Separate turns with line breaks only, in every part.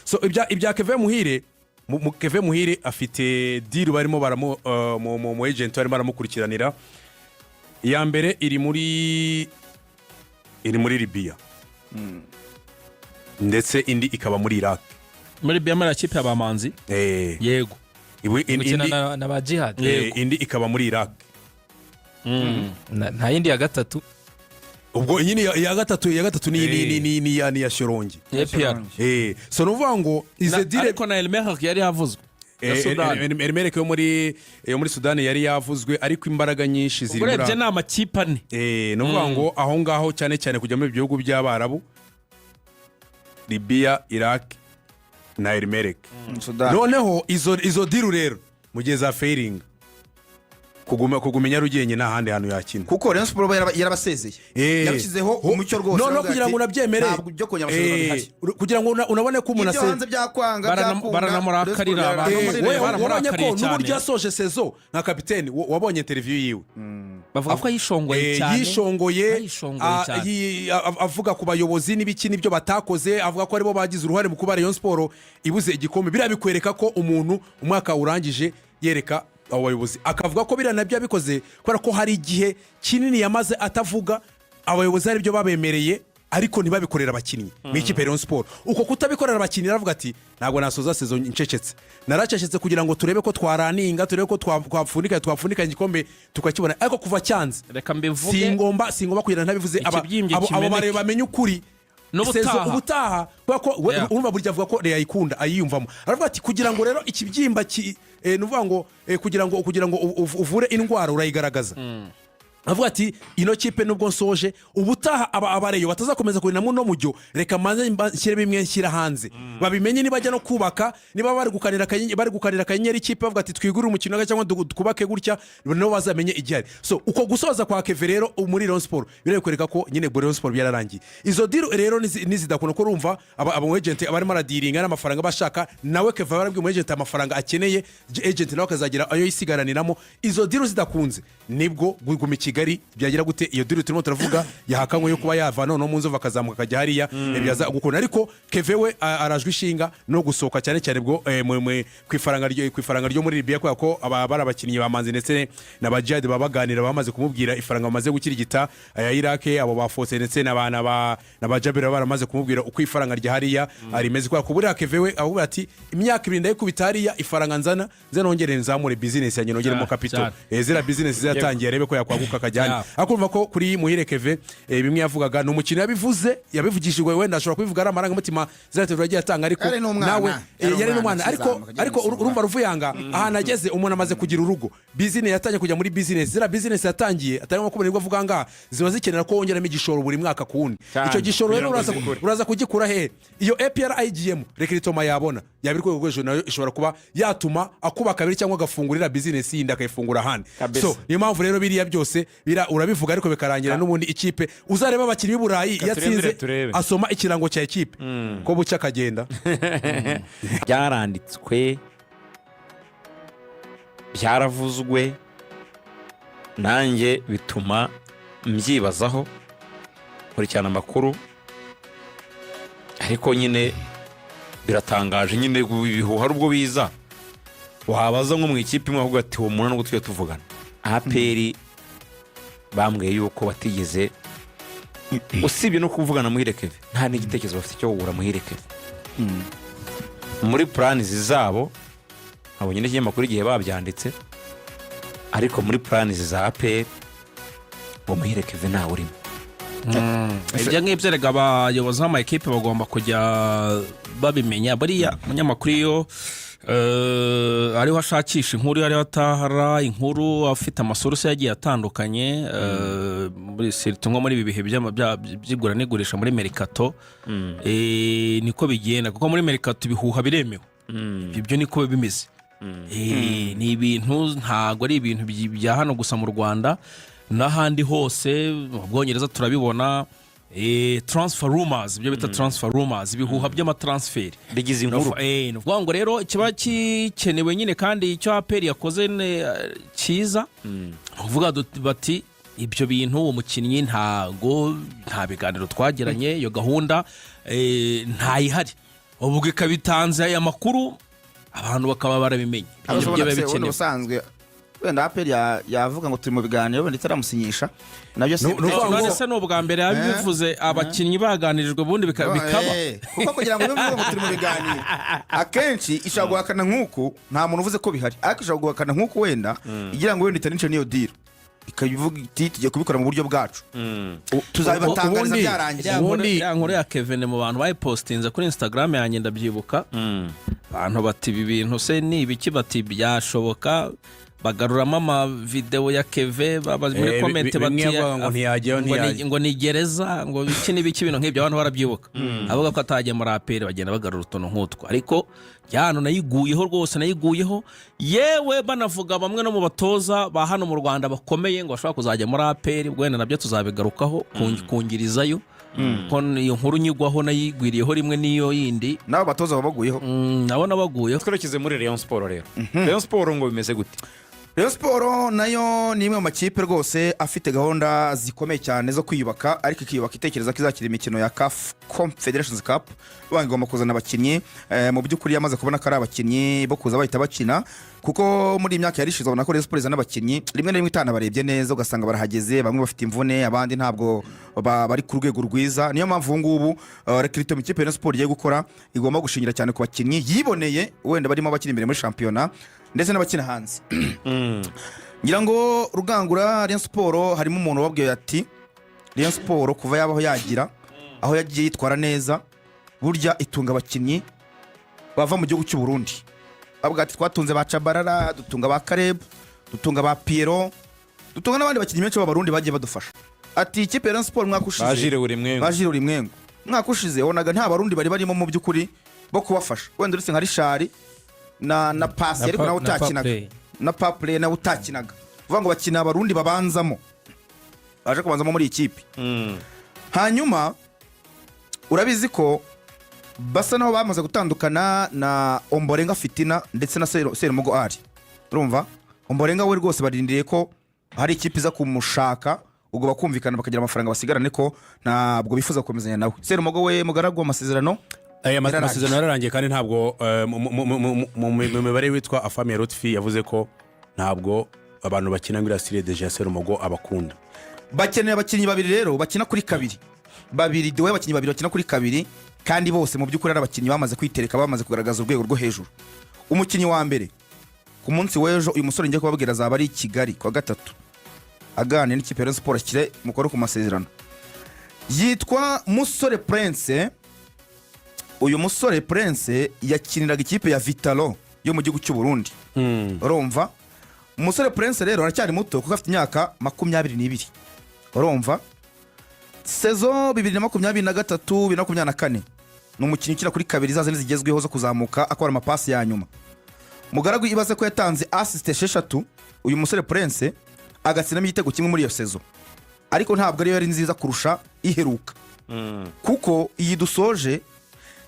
so ibya Kevin Muhire afite deal barimo mu agent barimo baramukurikiranira. Ya mbere iri muri Libya ndetse indi ikaba muri Iraq.
Muri Libya mara kipe abamanzi yego
indi na ba jihad
indi ikaba muri Iraq.
nta yindi ya gatatu
ubwo nyine ya gatatu ni ya Shorongi. So nuvuga ngo ize dire
ariko na Elmerek yari yavuzwe
Elmerek yo muri Sudan yari yavuzwe ariko imbaraga nyinshi ziri muri
urebye nama kipe ane
nuvuga ngo aho ngaho cyane kujya muri bihugu by'Abarabu, Libya, Iraq na Elmerek. Noneho izo diru rero mugiye za failing kugumenya rugenye nta handi hantu yakina
kuko Rayonsport yarabasezeye yabikizeho umucyo rwose
no kugira ngo unabyemere
byo konyabasezerano
kugira ngo unabone ko umuntu
hanze byakwanga
baranamurakarira
baramurakarira cyane n'uburyo yasoje sezo nka kapiteni wabonye interview yiwe
bavuga ko
yishongoye avuga ku bayobozi n'ibiki nibyo batakoze, avuga ko aribo bagize uruhare mu kuba Rayonsport ibuze igikombe. Biriya bikwereka ko umuntu umwaka urangije yereka abayobozi akavuga ko biriya nabyo bikoze kubera ko hari igihe kinini yamaze atavuga, abayobozi ari byo babemereye ariko ntibabikorera abakinnyi mu ikipe Rayonsport. Uko kutabikorera abakinnyi aravuga ati ntabwo nasoza season incecetse, naracecetse kugira ngo turebe ko twaraninga, turebe ko twapfunika igikombe tukakibona, ariko kuva cyanze
reka mbivuge
singomba kugira ntabivuze abo bare bamenye ukuri ubutaha kuko urumva burya avuga ko yayikunda ayiyumvamo. Aravuga ati kugira ngo rero ikibyimba nuvuga ngo kugira ngo uvure indwara urayigaragaza. Avuga ati ino kipe nubwo nsoje ubutaha abareyo batazakomeza kurinamo no mujyo, reka manze nshyire bimwe nshyira hanze babimenye nibajya no kubaka, niba bari gukanira kanyenyeri kipe bavuga ati twigurire umukino cyangwa twubake gutya, no bazamenye igihari. So uko gusoza kwa Keve rero muri Rayonsport birekwereka ko nyine Rayonsport byararangiye. Izo deal rero nizidakona ko urumva aba agent abarimo radiringa n'amafaranga bashaka, nawe Keve barabwiye mu agent amafaranga akeneye, agent nawe akazagira ayo yisigaraniramo. Izo deal zidakunze nibwo guguma Kigali byagira gute iyo deal turimo turavuga yahakanywe yo kuba yavana no munzo bakazamuka kajya hariya byaza gukunda. Ariko Keve we arajwe ishinga no gusohoka cyane bwo kwifaranga ryo muri Libya ko abara abakinnyi bamanzi ndetse n'abajihad babaganira bamaze kumubwira ifaranga bamaze gukirigita aya Iraq abo bafose ndetse n'abana n'abajabira baramaze kumubwira uko ifaranga rya hariya arimeze kwa kubura. Keve we avuga ati imyaka 2 ndayikubita hariya ifaranga nzana nzongere nzamure business yanjye nongeremo capital zira business zatangiye arebe ko yakwaguka kajyana. Akumva ko kuri Muhire Keve bimwe yavugaga no mukino yabivugishijwe wenda ashobora kubivuga ari amaranga mutima zaterwa yagiye atanga, ariko nawe yari n'umwana ariko urumva ruvuyanga ahana ageze umuntu amaze kugira urugo business yatangiye kujya muri business zira business yatangiye atarimo kubona nibwo avuga nga ziba zikenera ko wongeramo igishoro buri mwaka kundi. Icyo gishoro rero uraza kugikura he iyo APR igiyemo rekiritoma yabona yabiriko gwejo nayo ishobora kuba yatuma akuba kabiri cyangwa agafungurira business yindi akayifungura handi. So niyo mpamvu rero biriya byose urabivuga ariko bikarangira n'ubundi ikipe uzareba abakinnyi b'Uburayi yatsinze asoma ikirango cya ikipe ko bucya kagenda
byaranditswe byaravuzwe nanjye bituma mbyibazaho kurikirana amakuru, ariko nyine biratangaje nyine ibihuha rubwo biza wabaza nko mu ikipe imwe avuga ati uwo muntu nubwo tujye tuvugana APR bambwiye yuko batigeze usibye no kuvugana Muhire Keve nta n'igitekerezo bafite cyo kugura Muhire Keve muri plans zabo. Abonye n'ikinyamakuru igihe babyanditse, ariko muri plans za APR ngo Muhire Keve nta urimo.
Ibyo ngibyo rega abayobozi b'ama equipe bagomba kujya babimenya. Buriya umunyamakuru yo ariho ashakisha inkuru, ariho atahara inkuru afite amasource yagiye atandukanye muri siritumwe muri bibihe by'igura n'igurisha muri Mercato. Niko bigenda kuko muri Mercato ibihuha biremewe, ibyo niko bimeze. Ni ibintu ntago ari ibintu bya hano gusa mu Rwanda n'ahandi hose mu Bwongereza turabibona. Transfer rumors, ibyo bita transfer rumors, ibihuha by'amatransfer
bigize inkuru.
Nuvuga ngo rero kiba kikenewe nyine kandi icyo APR yakoze cyiza uvuga bati ibyo bintu umukinnyi nta biganiro twagiranye, iyo gahunda ntayihari. ubwo ikabitanze aya makuru abantu bakaba barabimenye
ubusanzwe wenda aperi yavuga ngo turi mu biganiro wenda itaramusinyisha nabyo
se ni ubwa mbere yabivuze abakinnyi baganirijwe ubundi bikaba
kuko kugira ngo bivuge ngo turi mu biganiro akenshi ishobora guhakana nk'uku nta muntu uvuze ko bihari ariko ishobora guhakana nk'uku wenda igira ngo wenda itanica niyo diro ikabivuga iti tugiye kubikora mu buryo bwacu tuzabibatangariza byarangiye.
Ubundi nkuru ya Kevin mu bantu bayipostinze kuri Instagram yanjye ndabyibuka abantu bati ibi bintu se ni ibiki, bati byashoboka bagaruramo amavideo ya Keve muri comment bati ngo ni gereza ngo iki n'ibiki bintu nk'ibyo abantu barabyibuka avuga ko atagiye muri aperi bagenda bagarura utuntu nk'utwo, ariko yano nayiguyeho rwose nayiguyeho, yewe banavuga bamwe no mu batoza ba hano mu Rwanda bakomeye ngo bashobora kuzajya muri aperi, wenda nabyo tuzabigarukaho kungirizayo ko iyo nkuru nyigwaho nayigwiriyeho rimwe niyo yindi
nabo batoza babaguyeho
nabo nabaguyeho.
Twerekeze muri Rayonsports rero. Rayonsports ngo bimeze gute?
Rayonsports nayo ni imwe mu makipe rwose afite gahunda zikomeye cyane zo kwiyubaka, ariko ikiyubaka itekereza ko izakira imikino ya CAF Confederations Cup, bagomba kuzana abakinnyi mu by'ukuri yamaze kubona ko ari abakinnyi bo kuza bahita bakina, kuko muri iyi myaka yarishize ubona ko Rayonsports izana abakinnyi rimwe na rimwe itana barebye neza ugasanga barahageze, bamwe bafite imvune abandi ntabwo bari ku rwego rwiza. Niyo mpamvu ngubu recruitment ikipe ya Rayonsports igiye gukora igomba gushingira cyane ku bakinnyi yiboneye wenda barimo bakina imbere muri shampiyona ndetse n'abakina hanze. Ngira ngo Rugangura Rayonsports harimo umuntu wabwiye ati Rayonsports kuva yabaho yagira aho yagiye yitwara neza burya itunga abakinnyi bava mu gihugu cy'u Burundi. Avuga ati twatunze ba Chabarara, dutunga ba Kareb, dutunga ba Piero, dutunga n'abandi bakinnyi benshi b'abarundi bagiye badufasha. Ati ikipe ya Rayonsports mwakushize
bajire uri mwengo
mwakushize wonaga nta barundi bari barimo mu by'ukuri bo kubafasha, wenda uretse nka Richard na Pasi ariko nawe utakinaga na Paple nawe utakinaga, uvuga ngo bakina abarundi babanzamo baje kubanzamo muri ikipe. Hanyuma urabizi ko basa naho bamaze gutandukana na Omborenga Fitina ndetse na Serumogo Ari. Urumva Omborenga we rwose barindiriye ko hari ikipe iza kumushaka ubwo bakumvikana bakagira amafaranga basigarane ko ntabwo bifuza gukomezanya nawe. Serumogo we mugaragu amasezerano
amasezerano yararangiye kandi ntabwo mu mibare witwa Afame Rotfi yavuze ko ntabwo abantu bakina muri Asile de Serumogo abakunda.
Bakeneye abakinnyi babiri rero bakina kuri babiri dewe abakinnyi babiri bakina kuri kabiri, kandi bose mu by'ukuri ari abakinnyi bamaze kwitereka bamaze kugaragaza urwego rwo hejuru. Umukinnyi wa mbere ku munsi w'ejo uyu musore ngiye kubabwira azaba ari Kigali kwa gatatu aganira n'ikipe ya Rayonsports kire mukoro ku masezerano, yitwa Musore Prince. Uyu Musore Prince yakiniraga ikipe ya Vitalo yo mu gihugu cy'u Burundi. Urumva Musore Prince rero aracyari muto kuko afite imyaka 22. Urumva saison 2023-2024 ni umukinnyi ukina kuri kabiri zaze zigezweho zo kuzamuka akora amapasi ya nyuma. Mugaragu ibaze ko yatanze assist 6 uyu Musore Prince agatsinamo igitego kimwe muri iyo saison, ariko ntabwo ari yari nziza kurusha iheruka kuko iyi dusoje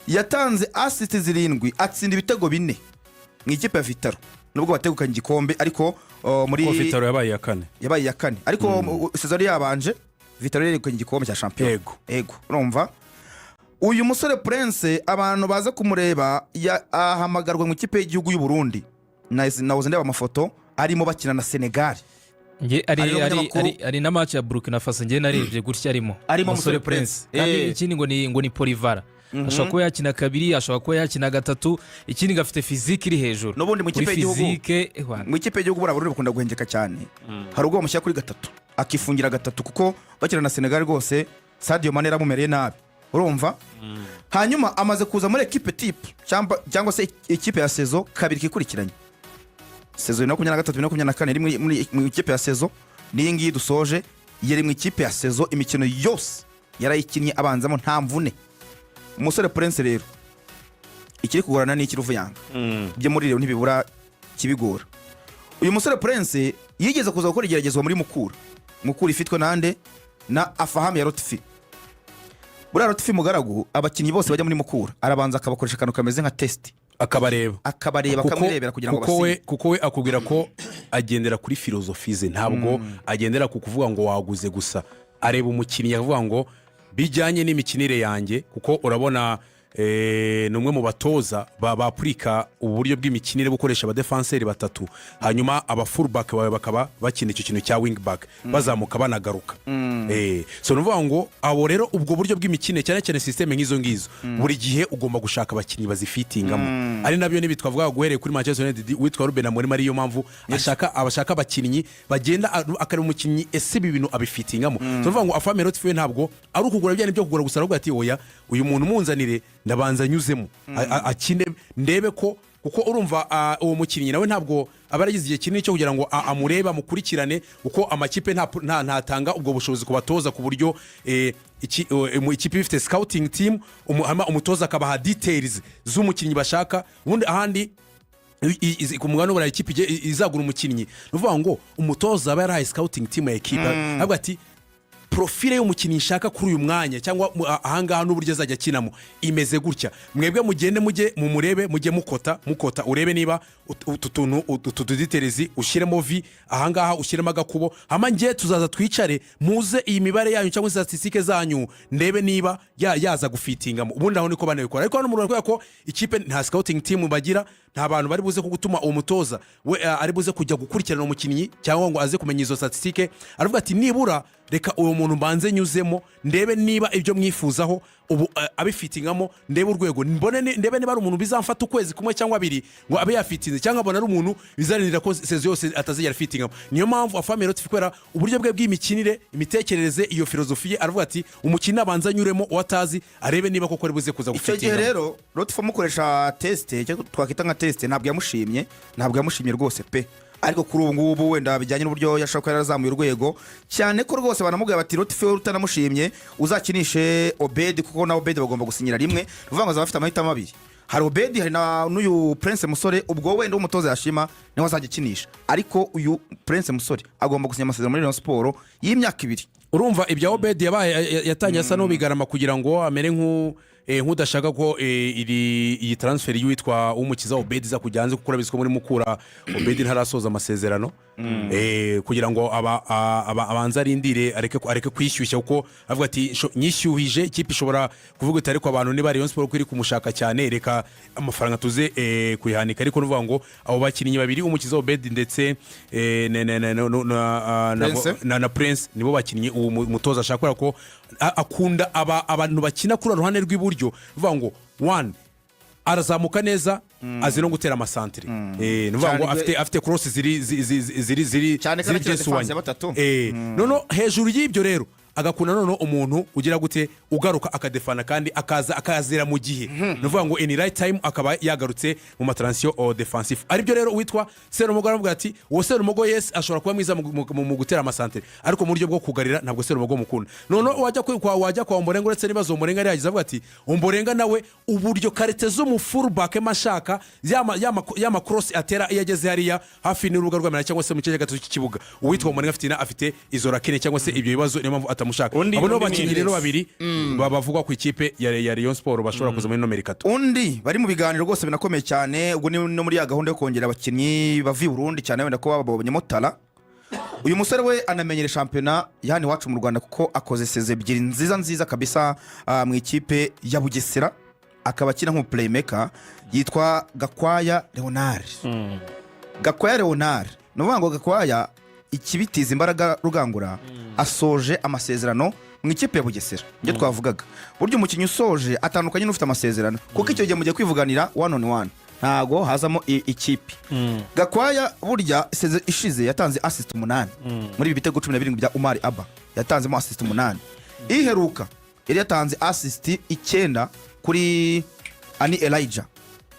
yatanze assist 7 atsinda ibitego 4 mu ikipe ya Vitalo nubwo bategukanye igikombe, ariko muri
Vitalo yabaye ya kane
ariko saison yabanje Vitalo yegukanye igikombe cya champion. Ego urumva uyu Musore Prince abantu baza kumureba ahamagarwa mu ikipe y'igihugu y'u Burundi, nahoze ndeba amafoto arimo bakina na Senegal.
Ari na match ya Burkina Faso ngiye narebye gutya arimo
Musore Prince,
kandi ikindi ngo ni Polivara. Ashobora kuba yakina kabiri, ashobora kuba yakina gatatu, ikindi gafite physique iri hejuru.
N'ubundi mu ikipe y'igihugu buraburi bakunda guhengeka cyane. Hari ubwo bamushyira kuri gatatu akifungira gatatu kuko bakina na Senegal rwose Sadio Mane ramumereye nabi. Urumva hanyuma amaze kuza muri equipe type cyangwa se equipe ya saison kabiri kikurikiranye, saison 2023-2024 muri equipe ya saison niyi ngiyi dusoje yari mu ikipe ya saison imikino yose yarayikinnye abanzamo nta mvune. Musore Prince rero ikiri kugorana n'iki Ruvuyanga bye muri rero ntibibura kibigora. Uyu Musore Prince yigeze kuza gukora igeragezwa muri Mukura ifitwe nande na Afahame Rotfi. Bura Rotfi mugaragu abakinnyi bose bajya muri Mukura arabanza akabakoresha kantu kameze nka test
akabareba
akamurebera kugira ngo
kuko we akubwira ko agendera kuri philosophy ze, ntabwo agendera ku kuvuga ngo waguze gusa, areba umukinnyi avuga ngo bijyanye n'imikinire yanjye, kuko urabona ni umwe mu batoza bapurika uburyo bw'imikinire bukoresha abadefanseri batatu hanyuma aba fullback bawe bakaba bakina icyo kintu cya wingback bazamuka banagaruka so nuvuga ngo abo rero ubwo buryo bw'imikinire cyane cyane systeme nk'izo ngizo buri gihe ugomba gushaka abakinnyi bazifitingamo ari nabyo nibi twavuga guhereye kuri Manchester United witwa Ruben Amorim ariyo mpamvu abashaka abakinnyi bagenda akareba umukinnyi ese ibi bintu abifitingamo so nuvuga ngo afame Rotifiwe ntabwo ari ukugura byane byo kugura gusa ahubwo ati oya uyu muntu munzanire ndabanza nyuzemo akine ndebe ko kuko urumva uwo mukinnyi nawe ntabwo aba yaragize igihe kinini cyo kugira ngo amurebe amukurikirane uko amakipe ntatanga ubwo bushobozi ku batoza ku buryo ikipe ifite scouting team umutoza akabaha details z'umukinnyi bashaka ubundi ahandi ku mugabane w'uburayi ikipe izagura umukinnyi nuvuga ngo umutoza aba yarahaye scouting team ya ekipe avuga ati profile y'umukinnyi nshaka kuri uyu mwanya cyangwa ahangaha n'uburyo azajya akinamo imeze gutya mwebwe mugende mujye mumurebe mujye mukota urebe niba utuditerezi ushyiremo vi ahangaha ushyiremo agakubo hama ngiye tuzaza twicare muze iyi mibare yanyu cyangwa statistique zanyu ndebe niba yaza gufitingamo ubundi aho niko banabikora ariko hano mu Rwanda ko ikipe nta scouting team bagira nta bantu bari buze kugutuma uwo mutoza we ari buze kujya gukurikirana umukinnyi cyangwa ngo aze kumenya izo statistique aravuga ati nibura reka uwo muntu mbanze nyuzemo ndebe niba ibyo mwifuzaho ubu abifitingamo ndebe urwego ndebe niba ari umuntu bizamfata ukwezi kumwe cyangwa abiri ngo abe yafitinze cyangwa abona ari umuntu bizanira ko sezo yose atazigera fitingamo niyo mpamvu afame Rotifiwe uburyo bwe bw'imikinire imitekerereze iyo filozofiye aravuga ati umukinnyi abanza anyuremo uwatazi arebe niba koko ari buze kuza gufitingamo
icyo gihe rero Rotifiwe mukoresha teste cyangwa twakita nka teste ntabwo yamushimye rwose pe ariko kuri ubu ngubu wenda bijyanye n'uburyo yashaka ko yarazamuye urwego cyane ko rwose banamubwira bati Rotifiwe utanamushimye uzakinishe Obedi kuko na Obedi bagomba gusinyira rimwe uvuga ngo azafite amahitamo abiri hari Obedi hari n'uyu Prince Musore ubwo wenda umutoza yashima niwe azajya akinisha ariko uyu Prince Musore agomba gusinya amasezerano muri Rayon Sports y'imyaka 2
urumva ibya Obedi yatangiye asa n'ubigarama kugira ngo amere nk'udashaka ko iyi transfer y'uwitwa umukiza Obedi za kujyanze kuko urabiziko muri mukura Obedi ntarasoza amasezerano kugira ngo abanza arindire areke kwishyushya uko avuga ati nyishyuhije ikipe ishobora kuvuga ati ariko abantu niba Rayon Sports kuri kumushaka cyane reka amafaranga tuze kuyihanika ariko nuvuga ngo abo bakinnyi babiri umukiza Obedi ndetse na Prince nibo bakinnyi umutoza ashaka ko akunda abantu bakina kuri ruhande rw'iburyo bivuga ngo one arazamuka neza azi no gutera amasantre nuvuga ngo afite cross ziri
cyane kandi defense batatu
nono hejuru y'ibyo rero agakunda nono umuntu ugira gute ugaruka akadefana kandi akazira mu gihe nuvuga ngo in right time akaba yagarutse mu matransition defensive aribyo rero witwa Serumogo aravuga ati uwo Serumogo yes ashobora kuba mwiza mu gutera amasantre ariko mu buryo bwo kugarira ntabwo Serumogo mukunda nono wajya kwa Omborenga uretse nibazo Omborenga yagize avuga ati Omborenga nawe uburyo karite zo mu fullback mashaka yama cross atera yageze hariya hafi n'urubugarwimikino cyangwa se mu cyeje gato cy'ikibuga uwitwa Omborenga afite izo rakine cyangwa se ibyo bibazo niyo mpamvu atamushaka abo no bakinnyi rero babiri babavugwa ku ikipe ya Rayon Sports bashobora kuza muri nomero 3
undi bari mu biganiro rwose binakomeye cyane ubwo no muri ya gahunda yo kongera abakinnyi bavi Burundi cyane wenda ko babonye motara uyu musore we anamenyere championnat yani wacu mu Rwanda kuko akoze seze ebyiri nziza kabisa mu ikipe ya Bugesera akaba akina nko playmaker yitwa Gakwaya Leonard Gakwaya Leonard no ngo Gakwaya ikibitiza imbaraga rugangura asoje amasezerano mu ikipe ya Bugesera nge twavugaga buryo umukinnyi usoje atandukanye n'ufite amasezerano kuko icyo gihe mujye kwivuganira one on one ntago hazamo ikipe Gakwaya burya ishize yatanze assist 8 muri ibi bitego 12 bya Umar Aba yatanzemo assist 8 iheruka yari yatanze assist 9 kuri Ani Elijah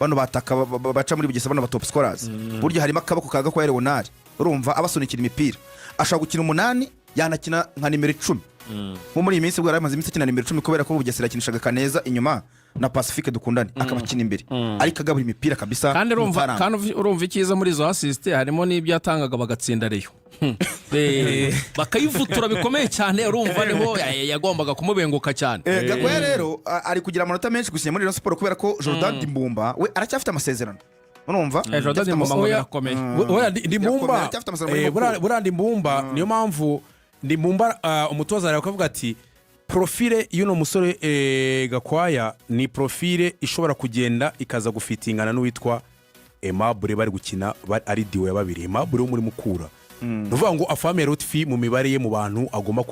bano bataka baca muri Bugesera bano ba top scorers burya harimo akabako ka Gakwaya Leonard urumva abasunikira imipira ashaka gukina 8 yanakina nka nimero 10 nko muri iyi minsi bwo yaramaze iminsi akina nimero 10 kubera ko Bugesera akinishaga Kaneza inyuma na Pacifique dukundane akaba akina imbere ariko agabura imipira kabisa
kandi urumva ikiza muri zo assist harimo n'ibyo yatangaga bagatsinda reyo bakayivutura bikomeye cyane urumva niho yagombaga kumubenguka cyane
Gakwaya rero ari kugira amanota menshi gusinya muri Rayon Sports kubera ko Jordan Dimbumba we aracyafite amasezerano urumva
Jordan Dimbumba yarakomeye
Dimbumba niyo mpamvu Dimbumba umutoza aravuga ati profile y'uno musore Gakwaya ni profile ishobora kugenda ikaza gufitingana n'uwitwa Aimable bari gukina ari diwe ya babiri. Aimable wo muri Mukura nuvuga ngo afame rotfi mu mibare ye mu bantu agomba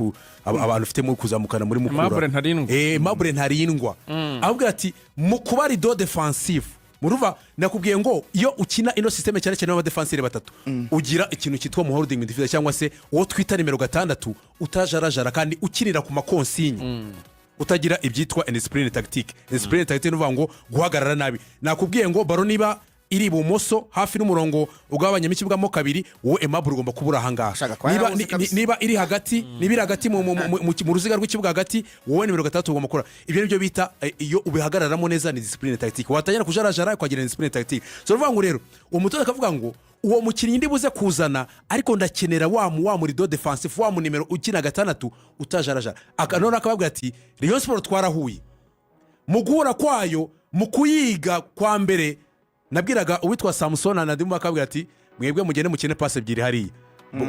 abantu ufite mu kuzamukana muri Mukura. Aimable ntarindwa ahubwo ati mu kuba ari do defensive muruva nakubwiye ngo iyo ukina ino systeme cyane cyane y'abadefensire batatu ugira ikintu cyitwa mu holding midfielder cyangwa se uwo twita nimero 6 utajarajara kandi ukinira ku makonsigne utagira ibyitwa indiscipline tactique. Indiscipline tactique nuvuga ngo guhagarara nabi. Nakubwiye ngo baro niba iri ibumoso hafi n'umurongo ugabanyamiki bwamo kabiri wowe Aimable ugomba kubura ahangaha. Niba iri hagati nibira hagati mu ruziga rw'ikibuga hagati wowe nimero 3 ugomba gukora ibyo nibyo bita iyo ubihagararamo neza ni discipline tactique. Watanyana kujarajara kwagira discipline tactique. So ruvuga ngo rero umutoza akavuga ngo uwo mukinnyi ndibuze kuzana ariko ndakenera wa muri do defensive wa mu nimero ukina 6 utajarajara. Akanona akababwira ati Rayon Sport twarahuye mu guhura kwayo mu kuyiga kwa mbere. Nabwiraga uwitwa Samson na Ndimu akabwira ati mwebwe mugende mukine passe ebyiri hari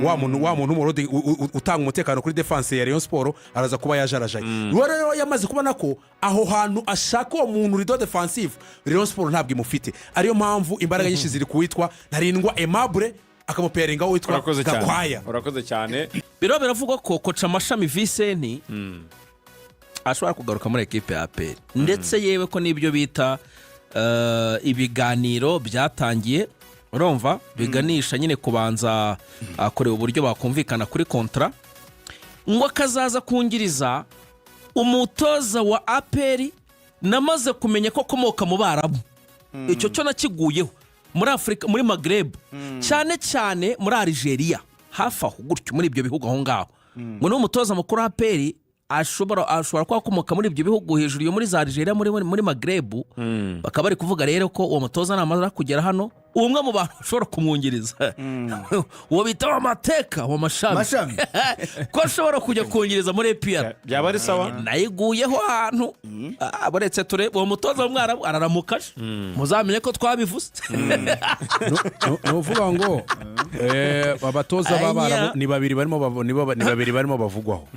wa muntu umurodi utanga umutekano kuri defense ya Rayon Sport araza kuba yajarajaye. Rero yamaze kubona ko aho hantu ashaka uwo muntu rido defensive Rayon Sport ntabwo imufite. Ariyo mpamvu imbaraga nyinshi ziri kuwitwa ntarindwa Aimable akamuperinga witwa Gakwaya.
Urakoze cyane.
Biro biravugwa ko koca Mashami Vincent ashobora kugaruka muri equipe ya APR ndetse yewe ko nibyo bita ibiganiro byatangiye urumva biganisha nyine kubanza akorera uburyo bakumvikana kuri kontra ngo akazaza kungiriza umutoza wa APR namaze kumenya ko komoka mu Barabu. Icyo cyo nakiguyeho muri Afrika muri Maghreb cyane cyane muri Algeria hafi aho gutyo muri ibyo bihugu aho ngaho ngo no umutoza mukuru APR ashobora kwa komoka muri ibyo bihugu hejuru yo muri za Algeria muri Maghreb. Bakaba bari kuvuga rero ko uwo mutoza namaze kugera hano umwe mu bantu ashobora kumwungiriza uwo bita amateka wa Mashami ko ashobora kujya kungiriza muri APR.
Byaba ari sawa
nayiguyeho ahantu abaretse ture uwo mutoza w'Umwarabu araramukaje muzamenye ko twabivuze.
Nuvuga ngo abatoza b'Abarabu ni babiri barimo bavugwaho.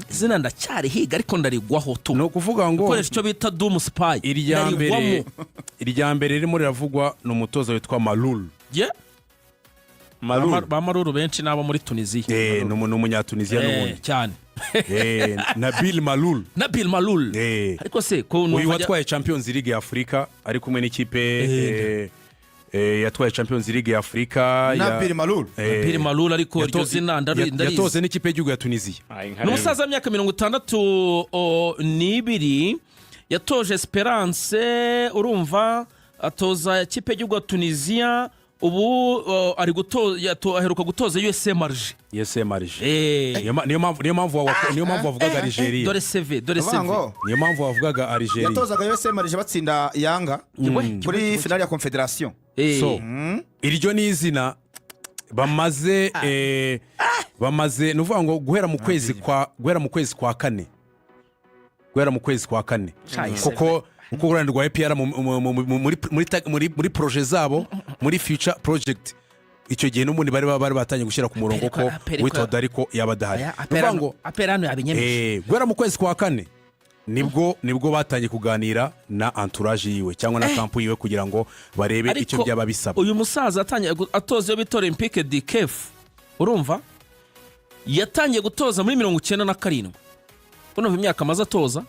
Izina ndacyari higa ariko ndarigwaho tu.
No kuvuga ngo
koresha icyo bita doom spy.
Irya mbere ririmo riravugwa no mutoza witwa Malul.
Malul benshi nabo muri Tunisia.
No munyatunisia n'ubundi
cyane.
Nabil Malul.
Ariko se ko
uyu watwaye Champions League ya Afrika ari kumwe n'ikipe yatwaye Champions League ya Afrika.
Nabil
Malul ariko iryo zina ndarizi.
Yatoze n'ikipe y'igihugu ya Tunisia.
N'umusaza w'imyaka 62 yatoje Esperance urumva atoza ikipe y'igihugu ya Tunisia. Ubu ari aheruka gutoza USM Alger. Niyo mpamvu wavugaga Algeria. Dore CV.
Niyo mpamvu wavugaga Algeria.
Yatozaga USM Alger batsinda Yanga kuri finale ya Confederation.
So iryo ni izina bamaze nuvuga ngo guhera mu kwezi kwa kane. Kuko urwanda rwa APR muri projet zabo muri future project icyo gihe n'ubundi bari batangiye gushyira ku murongo ko witwa ariko yabadahari.
Nuvuga ngo APR hano yabinyemeje
guhera mu kwezi kwa kane nibwo batangiye kuganira na entourage yiwe cyangwa na camp yiwe kugira ngo barebe icyo byaba bisaba.
Uyu musaza atangiye atoza yo bita Olympique de Kef urumva yatangiye gutoza muri 97 kuno imyaka amaze atoza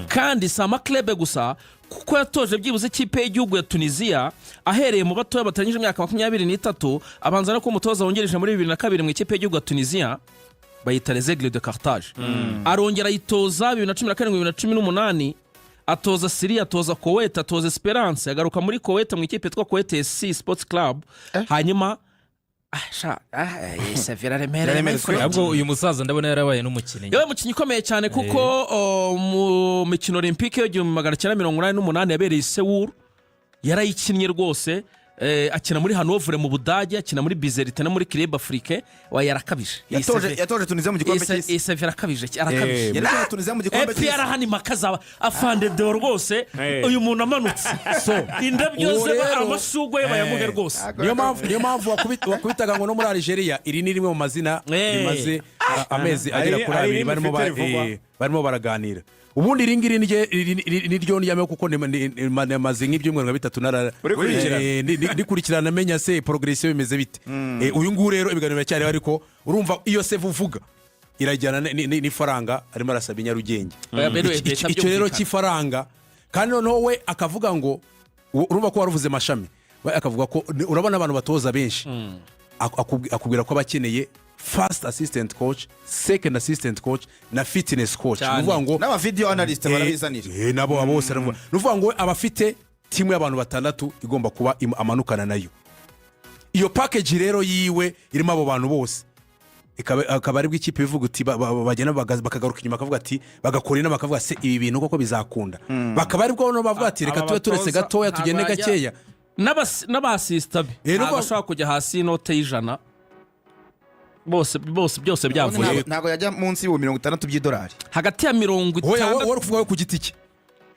kandi sama club gusa kuko yatoje byibuze ikipe y'igihugu ya Tunisia ahereye mu batoya batangije imyaka 23 abanza no kumutoza wongereje muri 2002 mu ikipe y'igihugu ya Tunisia bayita les Aigles de Carthage. Arongera yitoza 2014-2018 atoza Syria, atoza Kuwait, atoza Esperance, agaruka muri Kuwait mu ikipe twa Kuwait SC Sports Club. Hanyuma Severa remere
ahubwo uyu musaza ndabona yarabaye n'umukinnyi.
Yewe mukinnyi ukomeye cyane kuko mu mikino Olympique yo 1988 yabereye Seoul yarayikinnye rwose. Akina muri Hanover mu Budage, akina muri Bizerite no muri Club Afrique yarakabije.
Yatoje Tunisia mu gikombe cy'isi.
Severa akabije arakabije.
Yatoje Tunisia mu gikombe cy'isi.
APR hani makaza afande de rwose uyu muntu amanutse. So indabyo ze amashugwe bayamuhe rwose.
Niyo mpamvu wakubitaga ngo no muri Algeria iri ni rimwe mu mazina amezi agera kuri abiri barimo baraganira. Ubundi iri ngiri ni ryo njyamo kuko namaze nk'ibyumweru nka bitatu ndikurikirana menya se progression bimeze bite. Uyu nguyu rero ibiganiro biracyari ariko urumva iyo se vuvuga irajyana n'ifaranga arimo arasaba Nyarugenge. Icyo rero cy'ifaranga kandi noneho we akavuga ngo urumva ko waruvuze mashami we akavuga ko urabona abantu batoza benshi akubwira ko abakeneye first assistant coach, second assistant coach na fitness coach. Nuvuga ngo
n'aba video analyst barabizanira.
Nabo bose nuvuga ngo abafite timu y'abantu batandatu igomba kuba amanukana nayo. Iyo package rero yiwe irimo abo bantu bose. Akaba ari bw'ikipe bivuga uti bagena bakagaruka inyuma bakavuga ati bagakora inama bakavuga se ibi bintu koko bizakunda. Bakaba ari bwo bavuga ati reka tube turetse gatoya tugende gakeya.
N'abasista bashaka kujya hasi inote y'ijana bose byose byavuye.
Ntabwo yajya munsi $60 by'idolari.
Hagati ya 50.
Wowe kuvuga ku giti cye.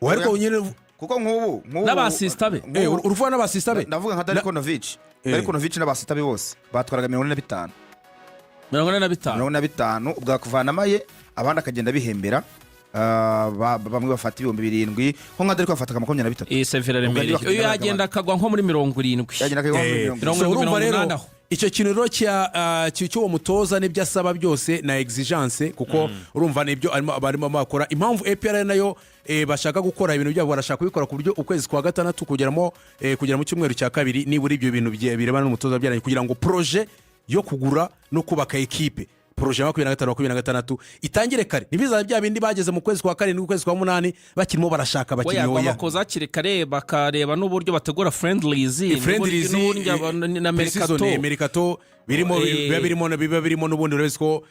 Wariko nyine
kuko nk'ubu
n'abasista be.
Uruvuga n'abasista be.
Ndavuga nka Darikonovic n'abasista be bose batwaraga 45. 45 ubwa kuvanamo ye abandi akagenda bihembera. Bamwe bafata 7,000 nko nka Dariko bafata 23.
Severa Remeri iyo yagenda akagwa nko muri 70.
Yagenda akagwa muri
70. Icyo kintu rero cy'uwo mutoza n'ibyo asaba byose na exigence kuko urumva nibyo barimo bakora. Impamvu APR nayo bashaka gukora ibintu byabo barashaka kubikora ku buryo ukwezi kwa gatandatu kugera mu cyumweru cya kabiri nibura ibyo bintu birebana n'umutoza byaranye kugira ngo projet yo kugura no kubaka equipe projet 25-26 itangire kare. Nibiza bya bindi bageze mu kwezi kwa 7 n'ukwezi kwa 8 bakirimo barashaka bakinyi
hoya bakoza kire bakareba n'uburyo bategura friendlies na
mercato birimo n'ubundi uretse ko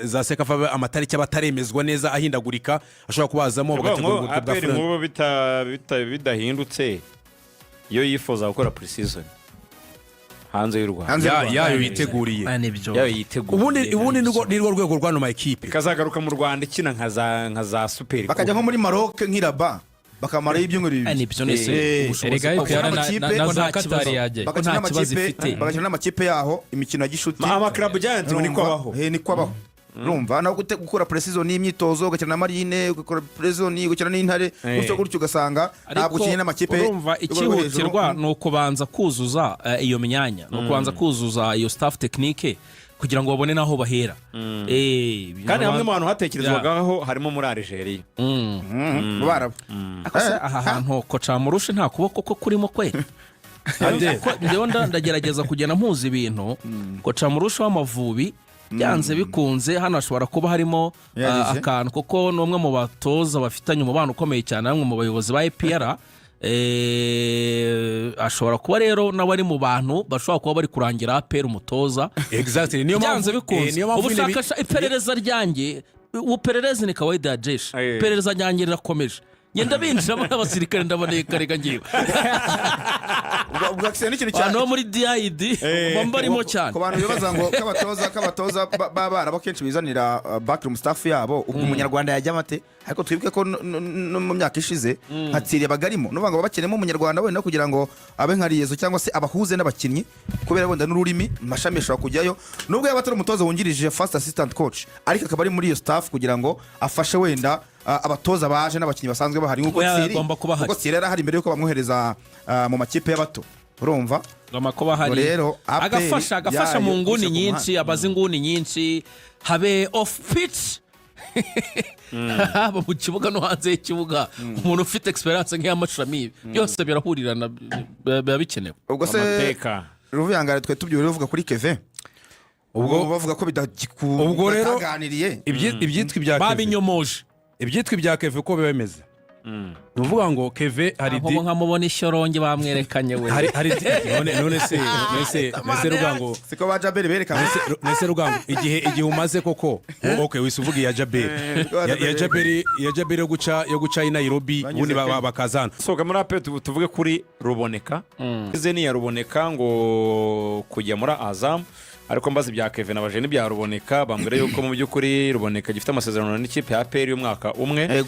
za Sekafa amatariki abataremezwa neza ahindagurika ashobora kubazamo
bagategura bidahindutse iyo yifuza gukora pre-season hanze y'u Rwanda
yayo yiteguriye ubundi nirwo rwego rwano ma equipe
kazagaruka mu Rwanda ikina nka za super
bakajya nko muri Maroc nk'iraba bakamara ibyumweru bibiri
nibyo nese
bakina n'amakipe yaho imikino ya gishuti
ama club giant
ni kwabaho urumva naho gukora pre-season n'imyitozo ugakina na Marine ugakora pre-season ugakina n'Intare gutyo ugasanga ntabwo ukinye n'amakipe.
Urumva ikihutirwa no kubanza kuzuza iyo myanya no kubanza kuzuza iyo staff technique kugira ngo babone naho bahera.
Kandi hamwe mu bantu hatekerezwagaho harimo muri Algeria
barabo
aha hantu ko camurushe nta kuboko ko kurimo kwe ndewe ndagerageza kugena mpuza ibintu ko camurushe w'Amavubi byanze bikunze hano ashobora kuba harimo akantu kuko n'umwe mu batoza bafitanye umubano ukomeye cyane namwe mu bayobozi ba APR ashobora kuba rero nawe ari mu bantu bashobora kuba bari kurangira APR umutoza.
Exactly
niyo byanze bikunze ubushakasha iperereza ryanjye uperereza ni kawaida ya jeshi iperereza ryanjye rirakomeje ngenda binjira abasirikare ndaboneka rega ngiye
ubwakise n'ikintu cyane
no muri DID bambarimo cyane
ku bantu bibaza ngo kabatoza babara bakenshi bizanira backroom staff yabo ubwo umunyarwanda yajya mate ariko twibuke ko no mu myaka ishize hatsiriye bagarimo no banga bakenemo umunyarwanda wenda kugira ngo abe nkariyezo cyangwa se abahuze n'abakinnyi kubera wenda n'ururimi mashami ashobora kujyayo nubwo yaba atari umutoza wungirije first assistant coach ariko akaba ari muri iyo staff kugira ngo afashe wenda abatoza baje n'abakinnyi basanzwe bahari nkuko tsiri hari imbere yuko bamwohereza mu makipe y'abato urumva
amakoba hari agafasha mu nguni nyinshi abazi nguni nyinshi habe off pitch mu kibuga no hanze y'ikibuga umuntu ufite experience nk'iy'amashami byose birahurirana biba bikenewe.
Ubwo se Ruvuyangara twe tubyure ruvuga kuri Keve ubwo bavuga ko bitaganiriye
ibyitwa ibya Keve
babinyomoje
ibyitwa ibya Keve ko bemeze nuvuga ngo Keve hari
aho nkamubona ishyoronge bamwerekanye we
hari none se rugango
siko ba Jabel berekanye
nese rugango igihe umaze koko okay wisuvuga ya Jabel yo guca i Nairobi ubundi bakazana
soga muri ape tuvuge kuri Ruboneka izeni ya Ruboneka ngo kujya muri Azam ariko mbaza ibya Kevin abaje n'ibya Ruboneka bambwira yuko mu by'ukuri Ruboneka gifite amasezerano n'ikipe ya APR y'umwaka umwe.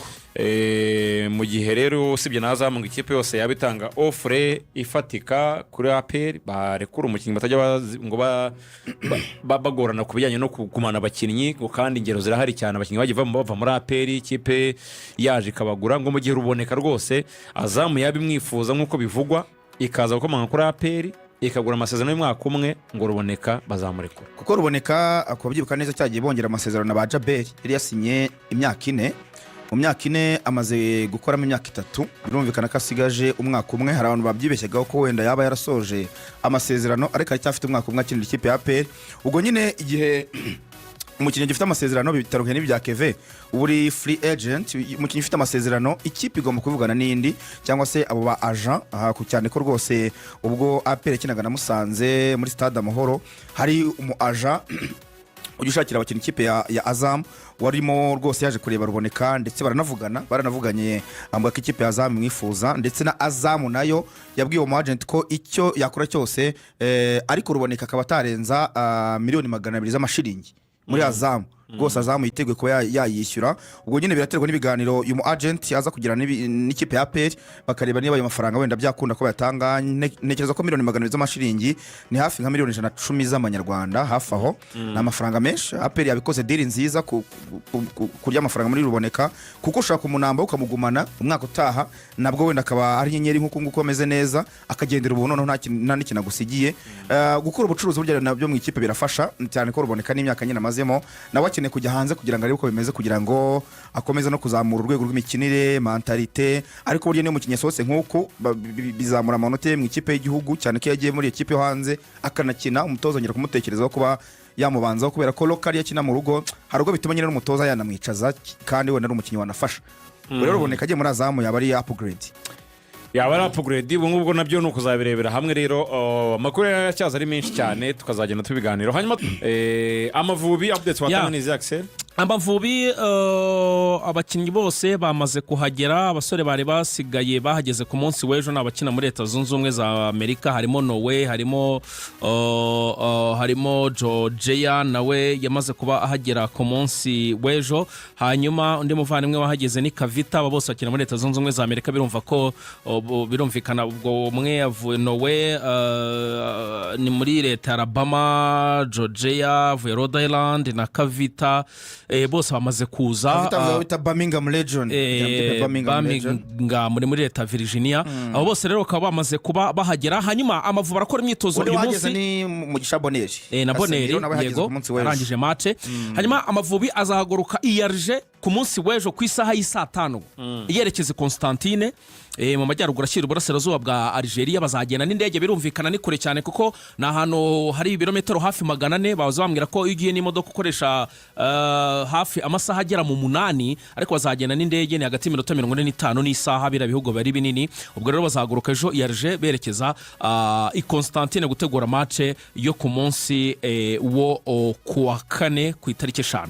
Mu gihe rero usibye nazamu ngo ikipe yose yabitanga offre ifatika kuri APR barekura umukinnyi batajya ngo bagorana ku bijyanye no kugumana abakinnyi kandi ingero zirahari cyane abakinnyi bagiye bava muri APR ikipe yaje ikabagura ngo mu gihe Ruboneka rwose azamu yabimwifuza nk'uko bivugwa ikaza gukomanga kuri APR ikagura amasezerano y'umwaka umwe ngo Ruboneka bazamurekura
kuko Ruboneka akubyibuka neza cyagiye bongera amasezerano na ba Jabel yari yasinye imyaka 4 mu myaka 4 amaze gukoramo imyaka 3 birumvikana ko asigaje umwaka umwe hari abantu babyibeshyegaho ko wenda yaba yarasoje amasezerano ariko aracyafite umwaka umwe akinira ikipe ya APR ubwo nyine igihe umukinnyi gifite amasezerano bitaruhe n'ibya Keve uburi free agent umukinnyi ufite amasezerano ikipe igomba kuvugana n'indi cyangwa se abo ba agent ku cyane ko rwose ubwo APR kinaga na Musanze muri stade Amahoro hari umu agent ujishakira abakinnyi ikipe ya Azam warimo rwose yaje kureba Ruboneka ndetse baranavuganye ambuka ikipe ya Azam mwifuza ndetse na Azam nayo yabwiye umu agent ko icyo yakora cyose ariko Ruboneka akaba atarenza miliyoni 200 z'amashiringi muri Azam rwose Azam yiteguye ko yayishyura ubwo nyine biraterwa n'ibiganiro uyu mu agent yaza kugira n'ikipe ya APR bakareba niba ayo mafaranga wenda byakunda ko bayatanga nekereza ko miliyoni 200 z'amashiringi ni hafi nka miliyoni 110 z'amanyarwanda hafi aho na amafaranga menshi APR yabikoze deal nziza kurya amafaranga muri Ruboneka kuko ushaka kumunamba ukamugumana umwaka utaha nabwo wenda akaba ari nyenyeri nk'uko ameze neza akagendera ubu noneho nta n'ikintu agusigiye gukora ubucuruzi burya nabyo mu ikipe birafasha cyane ko Ruboneka n'imyaka nyine amazemo nawe akeneye kujya hanze kugira ngo arebe uko bimeze kugira ngo akomeze no kuzamura urwego rw'imikinire mentalite ariko burya niyo mukinnyi sose nk'uko bizamura amanota mu ikipe y'igihugu cyane ko yagiye muri ikipe yo hanze akanakina umutoza ngera kumutekerezaho kuba yamubanzaho kubera ko local yakina mu rugo hari ubwo bituma nyine n'umutoza yanamwicaza kandi wenda ari umukinnyi wanafasha rero Ruboneka agiye muri Azamu yaba ari upgrade
yaba ari upgrade ubu ngubwo nabyo ni ukuzabirebera hamwe rero amakuru yacyaza ari menshi cyane tukazagenda tubiganiro hanyuma Amavubi updates watanga n'izi Axel
Amavubi abakinnyi bose bamaze kuhagera abasore bari basigaye bahageze ku munsi w'ejo n'abakina muri Leta Zunze Ubumwe za Amerika harimo Nowe harimo Georgia nawe yamaze kuba ahagera ku munsi w'ejo hanyuma undi muvandimwe wahageze ni Kavita abo bose bakina muri Leta Zunze Ubumwe za Amerika birumvikana ubwo umwe yavuye Nowe ni muri Leta ya Alabama Georgia avuye Rhode Island na Kavita bose bamaze kuza
bita Birmingham Legion
muri Leta Virginia abo bose rero bakaba bamaze kuba bahagera hanyuma Amavubi arakora imyitozo uyu munsi
ni Mugisha Boneri
na Boneri yego arangije match hanyuma Amavubi azahaguruka iyarje ku munsi w'ejo ku isaha y'isa 5 yerekeze Constantine mu majyaruguru ashyira uburasirazuba bwa Algeria bazagenda n'indege birumvikana ni kure cyane kuko na hano hari ibirometero hafi 400 baza bambwira ko igiye n'imodoka ukoresha hafi amasaha agera mu 8 ariko bazagenda n'indege ni hagati y'minota 45 n'isaha bira bihugo bari binini ubwo rero bazahaguruka ejo Alger berekeza i Constantine gutegura match yo ku munsi wo kuwa 4 ku itariki 5